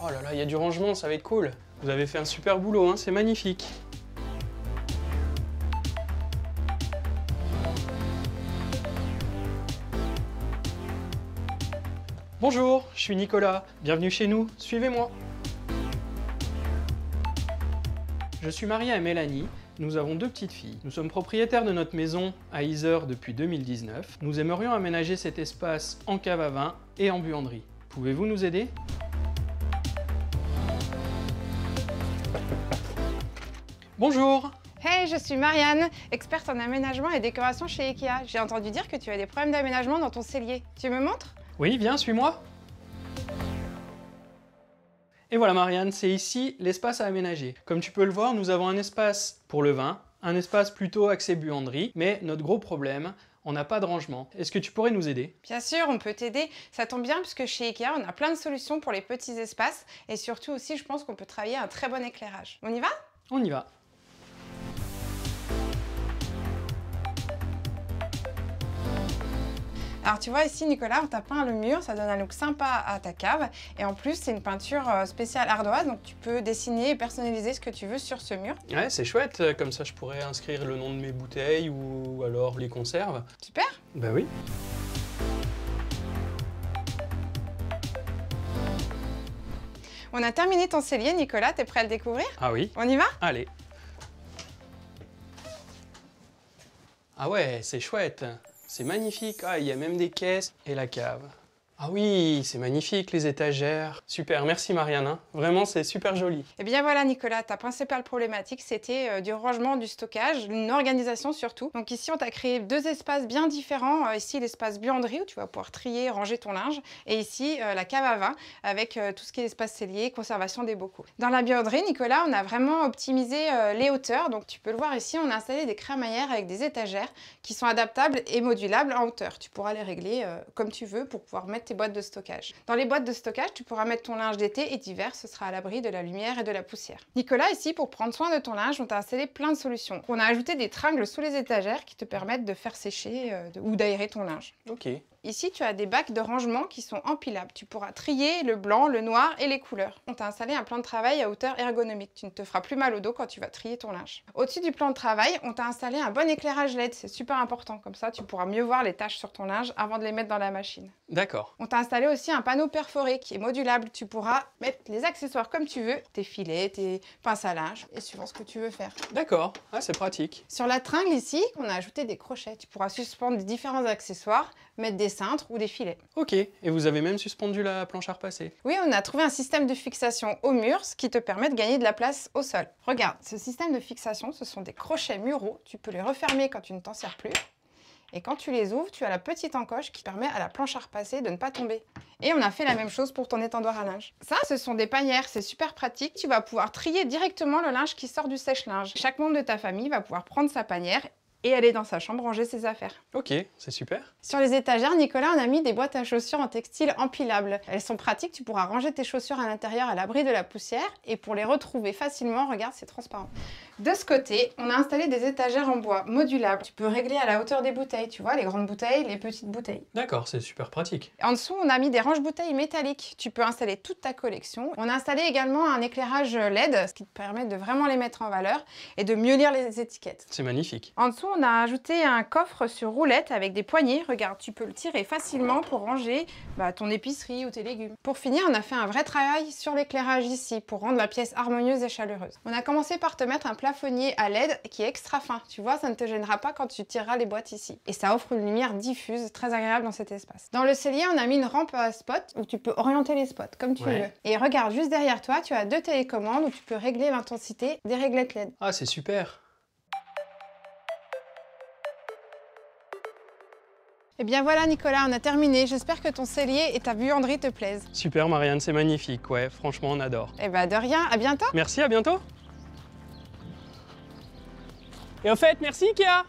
Oh là là, il y a du rangement, ça va être cool. Vous avez fait un super boulot, hein, c'est magnifique. Bonjour, je suis Nicolas. Bienvenue chez nous, suivez-moi. Je suis marié à Mélanie. Nous avons 2 petites filles. Nous sommes propriétaires de notre maison à Yzeure depuis 2019. Nous aimerions aménager cet espace en cave à vin et en buanderie. Pouvez-vous nous aider? Bonjour! Hey, je suis Marianne, experte en aménagement et décoration chez Ikea. J'ai entendu dire que tu as des problèmes d'aménagement dans ton cellier. Tu me montres? Oui, viens, suis-moi. Et voilà Marianne, c'est ici l'espace à aménager. Comme tu peux le voir, nous avons un espace pour le vin, un espace plutôt axé buanderie, mais notre gros problème, on n'a pas de rangement. Est-ce que tu pourrais nous aider? Bien sûr, on peut t'aider. Ça tombe bien puisque chez Ikea, on a plein de solutions pour les petits espaces et surtout aussi, je pense qu'on peut travailler un très bon éclairage. On y va? On y va. Alors tu vois ici Nicolas, on t'a peint le mur, ça donne un look sympa à ta cave et en plus c'est une peinture spéciale ardoise donc tu peux dessiner et personnaliser ce que tu veux sur ce mur. Ouais, c'est chouette, comme ça je pourrais inscrire le nom de mes bouteilles ou alors les conserves. Super! Bah oui. On a terminé ton cellier Nicolas, t'es prêt à le découvrir? Ah oui? On y va? Allez. Ah ouais, c'est chouette. C'est magnifique. Ah, il y a même des caisses et la cave. Ah oui, c'est magnifique, les étagères. Super, merci Marianne. Hein. Vraiment, c'est super joli. Et bien voilà Nicolas, ta principale problématique c'était du rangement, du stockage, une organisation surtout. Donc ici on t'a créé 2 espaces bien différents. Ici l'espace buanderie où tu vas pouvoir trier, ranger ton linge. Et ici la cave à vin avec tout ce qui est espace cellier, conservation des bocaux. Dans la buanderie Nicolas, on a vraiment optimisé les hauteurs. Donc tu peux le voir ici, on a installé des crémaillères avec des étagères qui sont adaptables et modulables en hauteur. Tu pourras les régler comme tu veux pour pouvoir mettre tes boîtes de stockage. Dans les boîtes de stockage, tu pourras mettre ton linge d'été et d'hiver, ce sera à l'abri de la lumière et de la poussière. Nicolas, ici, pour prendre soin de ton linge, on t'a installé plein de solutions. On a ajouté des tringles sous les étagères qui te permettent de faire sécher ou d'aérer ton linge. Ok. Ici, tu as des bacs de rangement qui sont empilables. Tu pourras trier le blanc, le noir et les couleurs. On t'a installé un plan de travail à hauteur ergonomique. Tu ne te feras plus mal au dos quand tu vas trier ton linge. Au-dessus du plan de travail, on t'a installé un bon éclairage LED. C'est super important. Comme ça, tu pourras mieux voir les taches sur ton linge avant de les mettre dans la machine. D'accord. On t'a installé aussi un panneau perforé qui est modulable. Tu pourras mettre les accessoires comme tu veux, tes filets, tes pinces à linge, et suivant ce que tu veux faire. D'accord. Ah, c'est pratique. Sur la tringle ici, on a ajouté des crochets. Tu pourras suspendre les différents accessoires, mettre des cintres ou des filets. Ok. Et vous avez même suspendu la planche à repasser? Oui, on a trouvé un système de fixation au mur, ce qui te permet de gagner de la place au sol. Regarde, ce système de fixation, ce sont des crochets muraux. Tu peux les refermer quand tu ne t'en sers plus. Et quand tu les ouvres, tu as la petite encoche qui permet à la planche à repasser de ne pas tomber. Et on a fait la même chose pour ton étendoir à linge. Ça, ce sont des panières, c'est super pratique. Tu vas pouvoir trier directement le linge qui sort du sèche-linge. Chaque membre de ta famille va pouvoir prendre sa panière et aller dans sa chambre ranger ses affaires. Ok, c'est super. Sur les étagères, Nicolas, on a mis des boîtes à chaussures en textile empilables. Elles sont pratiques, tu pourras ranger tes chaussures à l'intérieur à l'abri de la poussière et pour les retrouver facilement, regarde, c'est transparent. De ce côté, on a installé des étagères en bois modulables. Tu peux régler à la hauteur des bouteilles, tu vois, les grandes bouteilles, les petites bouteilles. D'accord, c'est super pratique. En dessous, on a mis des range-bouteilles métalliques. Tu peux installer toute ta collection. On a installé également un éclairage LED, ce qui te permet de vraiment les mettre en valeur et de mieux lire les étiquettes. C'est magnifique. En dessous, on a ajouté un coffre sur roulette avec des poignées. Regarde, tu peux le tirer facilement pour ranger ton épicerie ou tes légumes. Pour finir, on a fait un vrai travail sur l'éclairage ici pour rendre la pièce harmonieuse et chaleureuse. On a commencé par te mettre un plafonnier à LED qui est extra fin. Tu vois, ça ne te gênera pas quand tu tireras les boîtes ici. Et ça offre une lumière diffuse, très agréable dans cet espace. Dans le cellier, on a mis une rampe à spot où tu peux orienter les spots comme tu veux. Et regarde, juste derrière toi, tu as 2 télécommandes où tu peux régler l'intensité des réglettes LED. Ah, c'est super. Et bien voilà Nicolas, on a terminé. J'espère que ton cellier et ta buanderie te plaisent. Super Marianne, c'est magnifique. Ouais, franchement, on adore. Et bah de rien, à bientôt. Merci, à bientôt. Et au fait, merci Ikea.